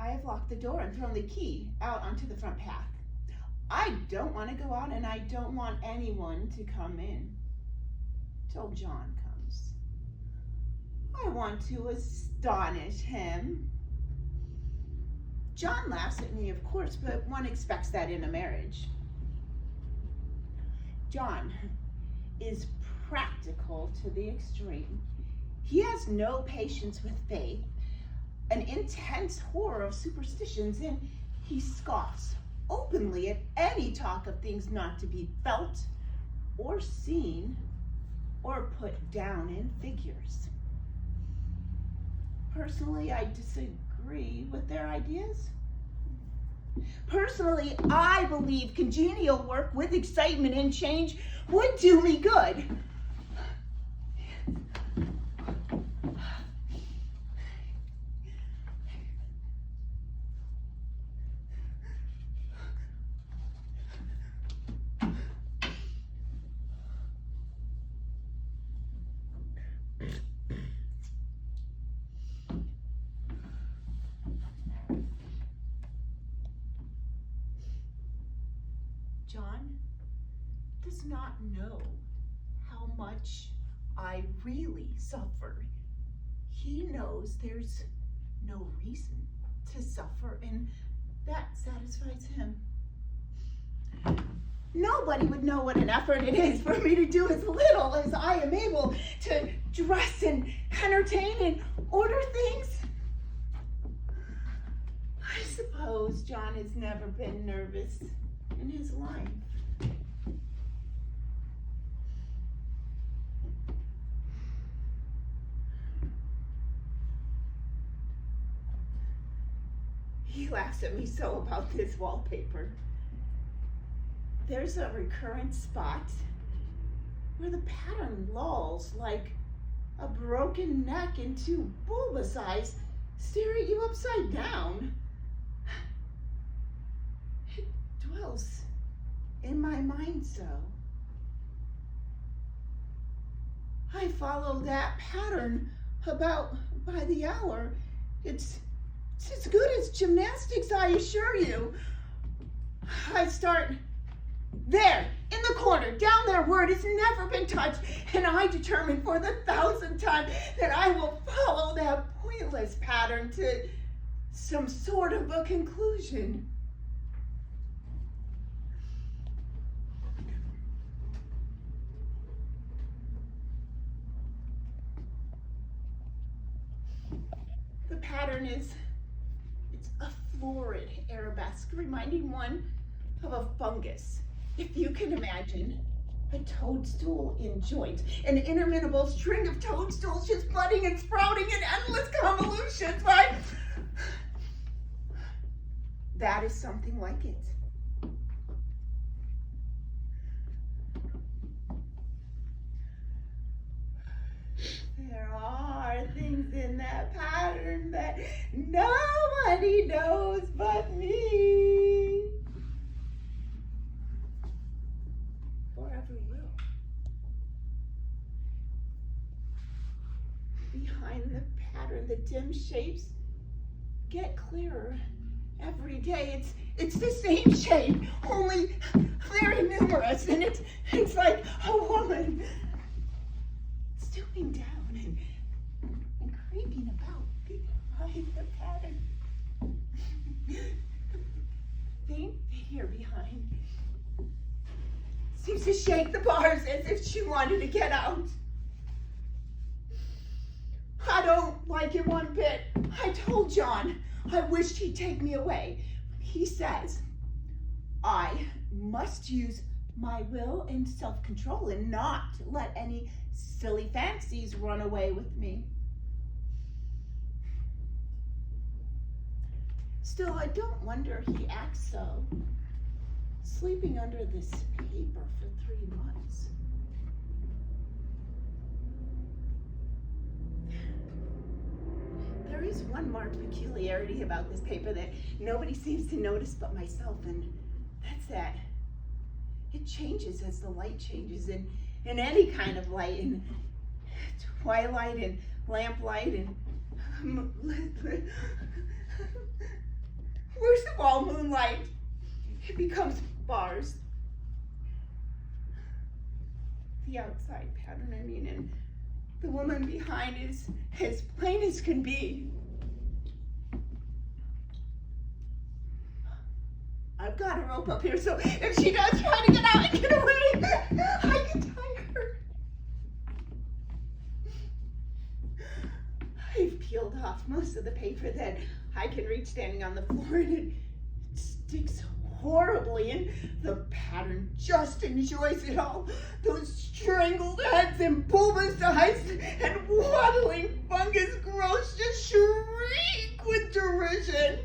I have locked the door and thrown the key out onto the front path. I don't want to go out, and I don't want anyone to come in till John comes. I want to astonish him. John laughs at me, of course, but one expects that in a marriage. John is practical to the extreme. He has no patience with faith, an intense horror of superstitions, and he scoffs openly at any talk of things not to be felt or seen or put down in figures. Personally, I disagree with their ideas. Personally, I believe congenial work with excitement and change would do me good. John does not know how much I really suffer. He knows there's no reason to suffer, and that satisfies him. Nobody would know what an effort it is for me to do as little as I am able to dress and entertain and order things. I suppose John has never been nervous in his life. He laughs at me so about this wallpaper. There's a recurrent spot where the pattern lolls like a broken neck and two bulbous eyes stare at you upside down. It dwells in my mind so. I follow that pattern about by the hour. It's as good as gymnastics, I assure you. I start there, in the corner, down there where it has never been touched, and I determine for the 1,000th time that I will follow that pointless pattern to some sort of a conclusion. The pattern is a florid arabesque, reminding one of a fungus. If you can imagine a toadstool in joint, an interminable string of toadstools just budding and sprouting in endless convolutions, right? That is something like it. There are things in that pattern that nobody knows but me. Forever will. Behind the pattern, the dim shapes get clearer every day. It's the same shape, only very numerous, and it's like a woman stooping down and creeping about behind the pattern. Faint figure behind seems to shake the bars as if she wanted to get out. I don't like it one bit. I told John I wished he'd take me away. He says I must use my will and self-control and not let any silly fancies run away with me. Still, I don't wonder he acts so, sleeping under this paper for 3 months. There is one marked peculiarity about this paper that nobody seems to notice but myself, and that's that it changes as the light changes in any kind of light, in twilight and lamplight and Worst of all, moonlight. It becomes bars. The outside pattern, I mean, and the woman behind is as plain as can be. I've got a rope up here, so if she does try to get out and get away, I can tie her. I've peeled off most of the paper that I can reach standing on the floor, and it sticks horribly, and the pattern just enjoys it all. Those strangled heads and bulbous eyes and waddling fungus growths just shriek with derision.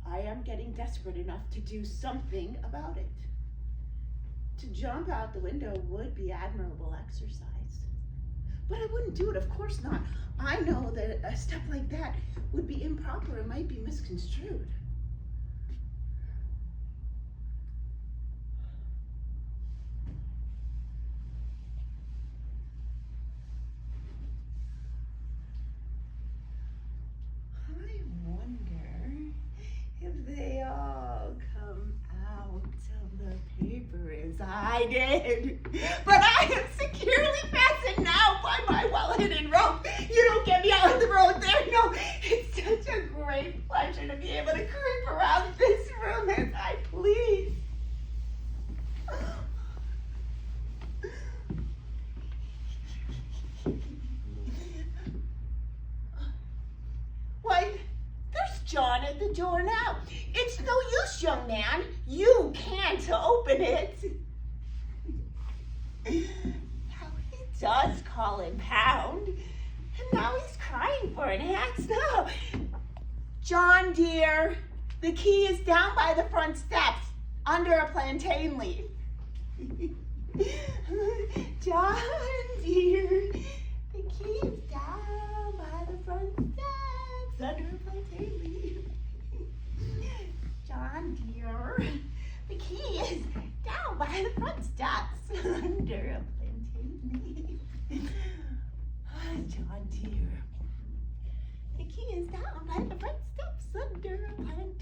I am getting desperate enough to do something about it. To jump out the window would be admirable exercise. But I wouldn't do it, of course not. I know that a step like that would be improper. It might be misconstrued. I wonder if they all come out of the paper as I did. But I am securely fastened now by my well-hidden rope. You don't get me out on the road there. No, it's such a great pleasure to be able to creep around this room as I please. Why, there's John at the door now. It's no use, young man. You can't open it. Now he does call him Pound, and now he's crying for an axe. No. John, dear, the key is down by the front steps under a plantain leaf. John, dear, the key is down by the front steps under a plantain leaf. John, dear, the key is down by the front steps under a plantain leaf. John, dear, the key is down by the front steps under a plantain